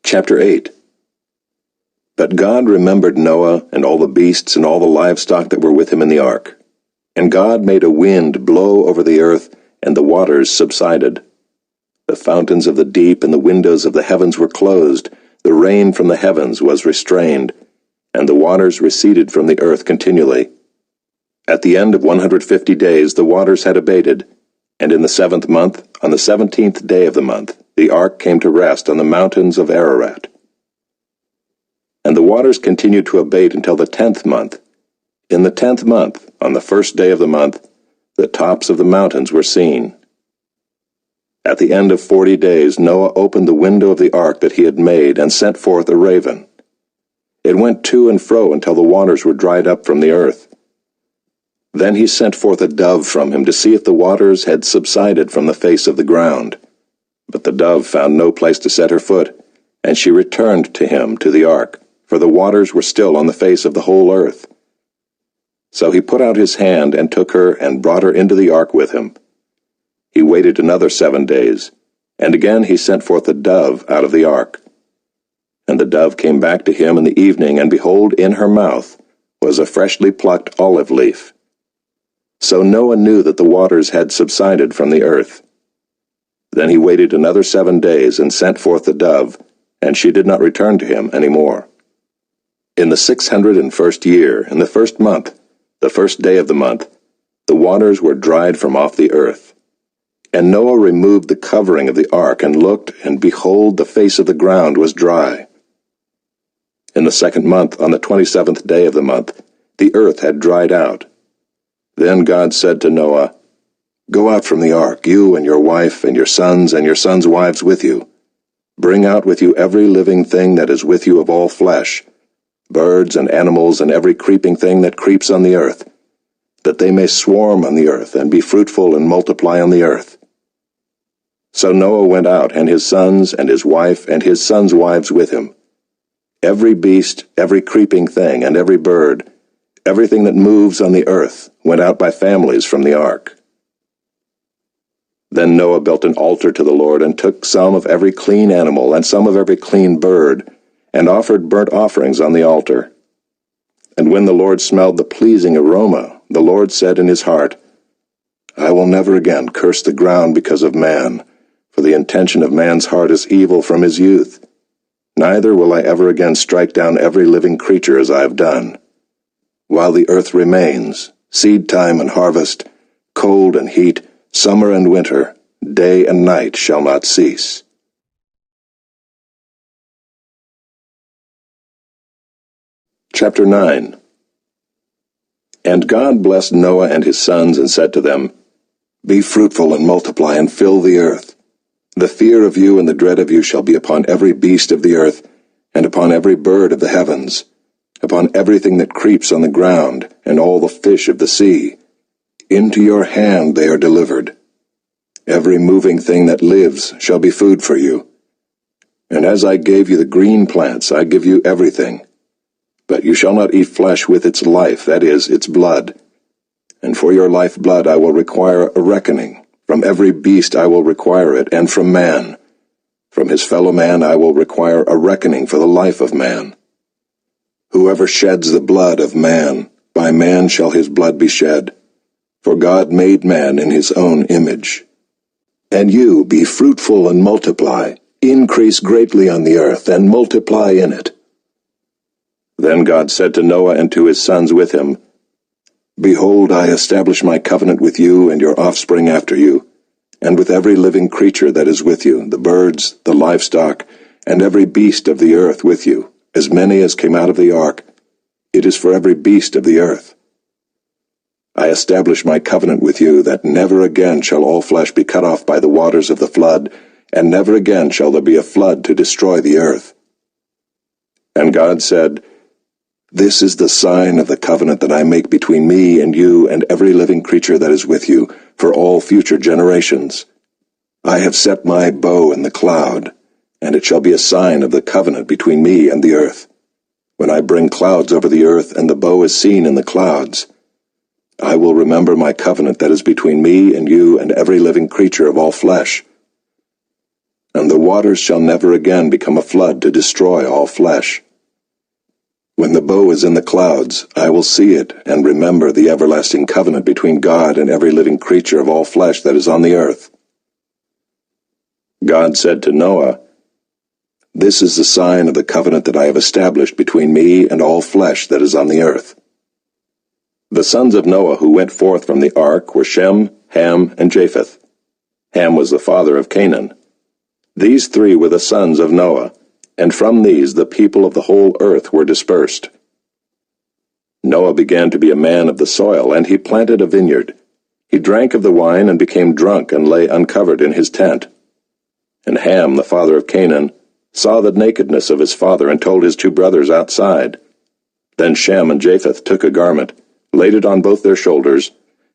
Chapter 8. But God remembered Noah and all the beasts and all the livestock that were with him in the ark. And God made a wind blow over the earth, and the waters subsided. The fountains of the deep and the windows of the heavens were closed, the rain from the heavens was restrained, and the waters receded from the earth continually. At the end of 150 days the waters had abated, and in the 7th month, on the 17th day of the month, the ark came to rest on the mountains of Ararat. And the waters continued to abate until the 10th month. In the 10th month, on the 1st day of the month, the tops of the mountains were seen. At the end of 40 days Noah opened the window of the ark that he had made and sent forth a raven. It went to and fro until the waters were dried up from the earth. Then he sent forth a dove from him to see if the waters had subsided from the face of the ground. But the dove found no place to set her foot, and she returned to him to the ark, for the waters were still on the face of the whole earth. So he put out his hand and took her and brought her into the ark with him. He waited another 7 days, and again he sent forth a dove out of the ark. And the dove came back to him in the evening, and behold, in her mouth was a freshly plucked olive leaf. So Noah knew that the waters had subsided from the earth. Then he waited another 7 days and sent forth the dove, and she did not return to him any more. In the 601st year, in the 1st month, the 1st day of the month, the waters were dried from off the earth. And Noah removed the covering of the ark, and looked, and behold, the face of the ground was dry. In the 2nd month, on the 27th day of the month, the earth had dried out. Then God said to Noah, "Go out from the ark, you and your wife and your sons wives with you. Bring out with you every living thing that is with you of all flesh, birds and animals and every creeping thing that creeps on the earth, that they may swarm on the earth and be fruitful and multiply on the earth." So Noah went out, and his sons and his wife and his sons' wives with him. Every beast, every creeping thing, and every bird, everything that moves on the earth, went out by families from the ark. Then Noah built an altar to the Lord, and took some of every clean animal and some of every clean bird, and offered burnt offerings on the altar. And when the Lord smelled the pleasing aroma, the Lord said in his heart, "I will never again curse the ground because of man, for the intention of man's heart is evil from his youth. Neither will I ever again strike down every living creature as I have done. While the earth remains, seed time and harvest, cold and heat, summer and winter, day and night shall not cease." Chapter 9. And God blessed Noah and his sons, and said to them, "Be fruitful and multiply, and fill the earth. The fear of you and the dread of you shall be upon every beast of the earth, and upon every bird of the heavens, upon everything that creeps on the ground, and all the fish of the sea. Into your hand they are delivered. Every moving thing that lives shall be food for you. And as I gave you the green plants, I give you everything. But you shall not eat flesh with its life, that is, its blood. And for your lifeblood I will require a reckoning. From every beast I will require it, and from man. From his fellow man I will require a reckoning for the life of man. Whoever sheds the blood of man, by man shall his blood be shed. For God made man in his own image. And you be fruitful and multiply, increase greatly on the earth, and multiply in it." Then God said to Noah and to his sons with him, "Behold, I establish my covenant with you and your offspring after you, and with every living creature that is with you, the birds, the livestock, and every beast of the earth with you, as many as came out of the ark. It is for every beast of the earth. I establish my covenant with you, that never again shall all flesh be cut off by the waters of the flood, and never again shall there be a flood to destroy the earth." And God said, "This is the sign of the covenant that I make between me and you and every living creature that is with you, for all future generations. I have set my bow in the cloud, and it shall be a sign of the covenant between me and the earth. When I bring clouds over the earth, and the bow is seen in the clouds, I will remember my covenant that is between me and you and every living creature of all flesh. and the waters shall never again become a flood to destroy all flesh. When the bow is in the clouds, I will see it, and remember the everlasting covenant between God and every living creature of all flesh that is on the earth. God said to Noah, This is the sign of the covenant that I have established between me and all flesh that is on the earth. The sons of Noah who went forth from the ark were Shem, Ham, and Japheth. Ham was the father of Canaan. These three were the sons of Noah, and from these the people of the whole earth were dispersed. Noah began to be a man of the soil, and he planted a vineyard. He drank of the wine and became drunk and lay uncovered in his tent. And Ham, the father of Canaan, saw the nakedness of his father and told his two brothers outside. Then Shem and Japheth took a garment, laid it on both their shoulders,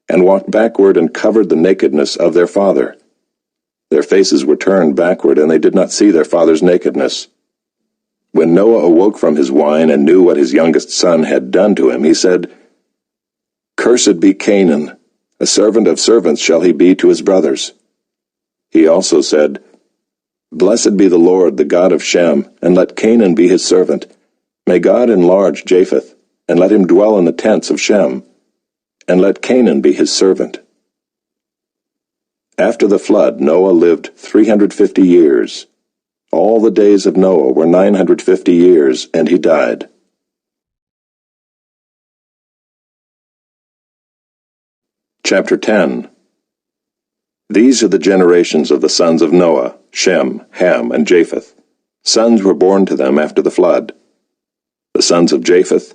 and walked backward and covered the nakedness of their father. Their faces were turned backward, and they did not see their father's nakedness. When Noah awoke from his wine and knew what his youngest son had done to him, he said, Cursed be Canaan, a servant of servants shall he be to his brothers. He also said, Blessed be the Lord, the God of Shem, and let Canaan be his servant. May God enlarge Japheth, and let him dwell in the tents of Shem, and let Canaan be his servant. After the flood, Noah lived 350 years. All the days of Noah were 950 years, and he died. Chapter 10. These are the generations of the sons of Noah, Shem, Ham, and Japheth. Sons were born to them after the flood. The sons of Japheth,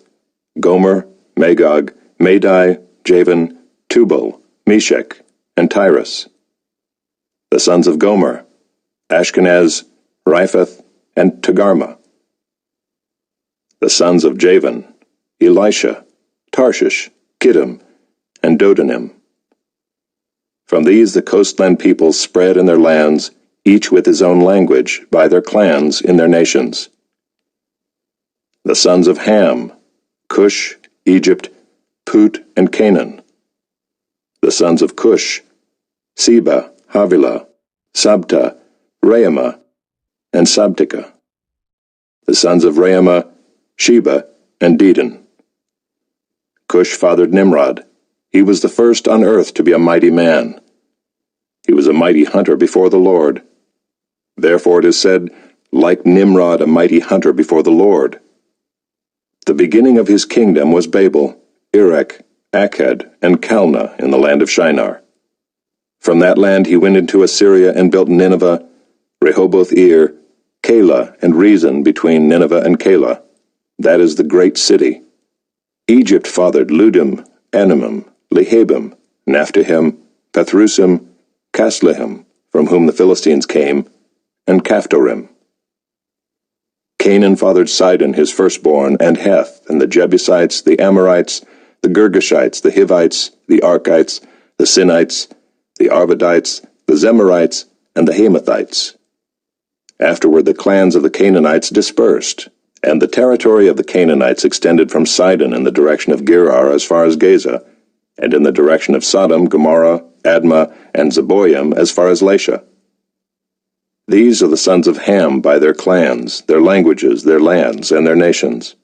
Gomer, Magog, Madai, Javan, Tubal, Meshech, and Tyrus. The sons of Gomer, Ashkenaz, Riphath, and Togarmah. The sons of Javan, Elisha, Tarshish, Kittim, and Dodanim. From these the coastland peoples spread in their lands, each with his own language, by their clans in their nations. The sons of Ham, Cush, Egypt, Put, and Canaan. The sons of Cush, Seba, Havilah, Sabta, Raamah, and Sabtika. The sons of Raamah, Sheba, and Dedan. Cush fathered Nimrod. He was the first on earth to be a mighty man. He was a mighty hunter before the Lord. Therefore it is said, Like Nimrod, a mighty hunter before the Lord. The beginning of his kingdom was Babel, Erech, Akkad, and Calneh in the land of Shinar. From that land he went into Assyria and built Nineveh, Rehoboth-ir, Calah, and Rezin between Nineveh and Calah. That is the great city. Egypt fathered Ludim, Anamim, Lehabim, Naphtuhim, Pathrusim, Casluhim, from whom the Philistines came, and Caphtorim. Canaan fathered Sidon his firstborn, and Heth, and the Jebusites, the Amorites, the Girgashites, the Hivites, the Arkites, the Sinites, the Arvadites, the Zemarites, and the Hamathites. Afterward the clans of the Canaanites dispersed, and the territory of the Canaanites extended from Sidon in the direction of Gerar as far as Gaza, and in the direction of Sodom, Gomorrah, Admah, and Zeboim as far as Lasha. These are the sons of Ham by their clans, their languages, their lands, and their nations.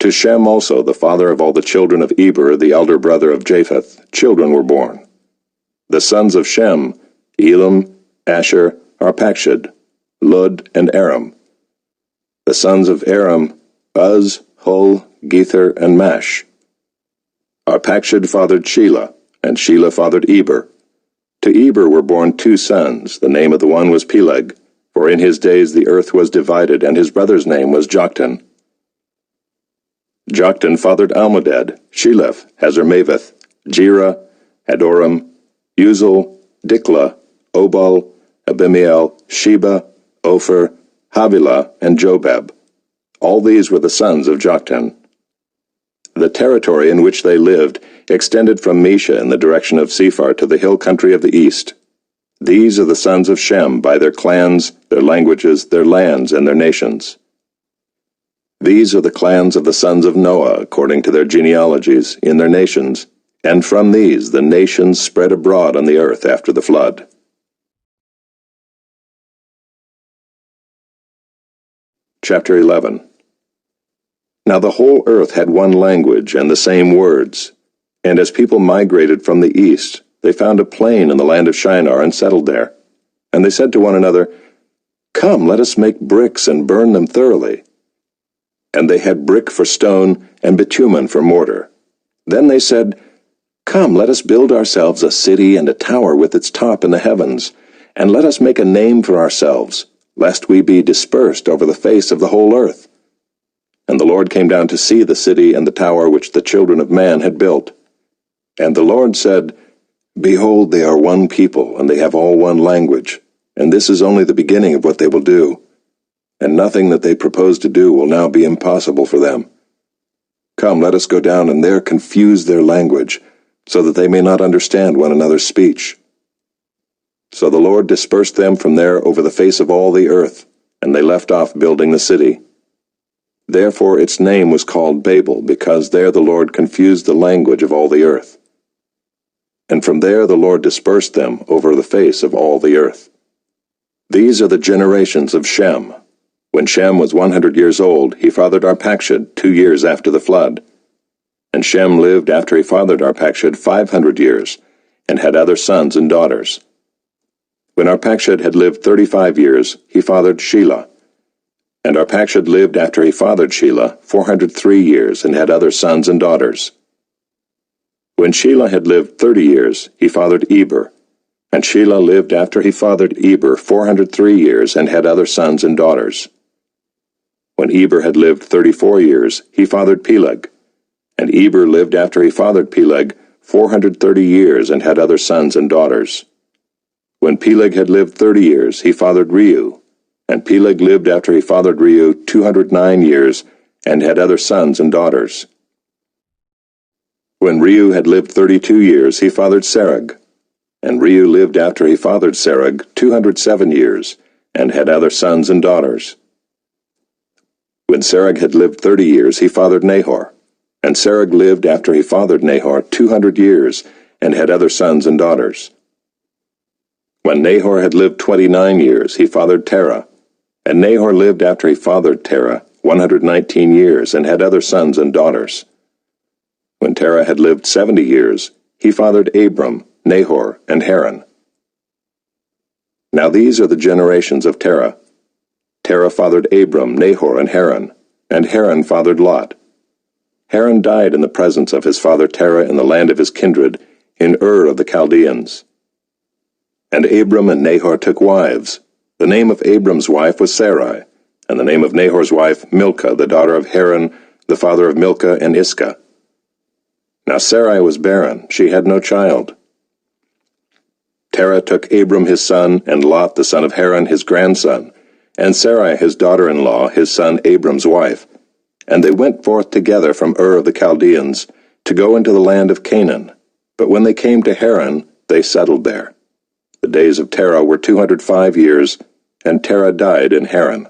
To Shem also, the father of all the children of Eber, the elder brother of Japheth, children were born. The sons of Shem, Elam, Asher, Arpachshad, Lud, and Aram. The sons of Aram, Uz, Hul, Gether, and Mash. Arpachshad fathered Shelah, and Shelah fathered Eber. To Eber were born two sons. The name of the one was Peleg, for in his days the earth was divided, and his brother's name was Joktan. Joktan fathered Almodad, Sheleph, Hazarmaveth, Jerah, Hadoram, Uzal, Diklah, Obal, Abimael, Sheba, Ophir, Havilah, and Jobab. All these were the sons of Joktan. The territory in which they lived extended from Mesha in the direction of Sephar to the hill country of the east. These are the sons of Shem by their clans, their languages, their lands, and their nations. These are the clans of the sons of Noah according to their genealogies, in their nations, and from these the nations spread abroad on the earth after the flood. Chapter 11. Now the whole earth had one language and the same words. And as people migrated from the east, they found a plain in the land of Shinar and settled there. And they said to one another, "Come, let us make bricks and burn them thoroughly." And they had brick for stone and bitumen for mortar. Then they said, "Come, let us build ourselves a city and a tower with its top in the heavens, and let us make a name for ourselves, lest we be dispersed over the face of the whole earth." And the Lord came down to see the city and the tower which the children of man had built. And the Lord said, "Behold, they are one people, and they have all one language, and this is only the beginning of what they will do. And nothing that they propose to do will now be impossible for them. Come, let us go down and there confuse their language, so that they may not understand one another's speech." So the Lord dispersed them from there over the face of all the earth, and they left off building the city. Therefore its name was called Babel, because there the Lord confused the language of all the earth. And from there the Lord dispersed them over the face of all the earth. These are the generations of Shem. When Shem was 100 years old, he fathered Arpachshad 2 years after the flood. And Shem lived after he fathered Arpachshad 500 years, and had other sons and daughters. When Arpachshad had lived 35 years, he fathered Shelah. And Arpachshad lived after he fathered Shelah 403 years, and had other sons and daughters. When Shelah had lived 30 years, he fathered Eber. And Shelah lived after he fathered Eber 403 years, and had other sons and daughters. When Eber had lived 34 years, he fathered Peleg. And Eber lived after he fathered Peleg 430 years, and had other sons and daughters. When Peleg had lived 30 years, he fathered Reu. And Peleg lived after he fathered Reu 209 years, and had other sons and daughters. When Reu had lived 32 years, he fathered Serug. And Reu lived after he fathered Serug 207 years, and had other sons and daughters. When Serug had lived 30 years, he fathered Nahor. And Serug lived after he fathered Nahor 200 years, and had other sons and daughters. When Nahor had lived 29 years, he fathered Terah. And Nahor lived after he fathered Terah 119 years, and had other sons and daughters. When Terah had lived 70 years, he fathered Abram, Nahor, and Haran. Now these are the generations of Terah. Terah fathered Abram, Nahor, and Haran fathered Lot. Haran died in the presence of his father Terah in the land of his kindred, in Ur of the Chaldeans. And Abram and Nahor took wives. The name of Abram's wife was Sarai, and the name of Nahor's wife Milcah, the daughter of Haran, the father of Milcah and Iscah. Now Sarai was barren, she had no child. Terah took Abram his son, and Lot the son of Haran his grandson, and Sarai his daughter-in-law, his son Abram's wife. And they went forth together from Ur of the Chaldeans, to go into the land of Canaan. But when they came to Haran, they settled there. The days of Terah were 205 years, and Terah died in Haran.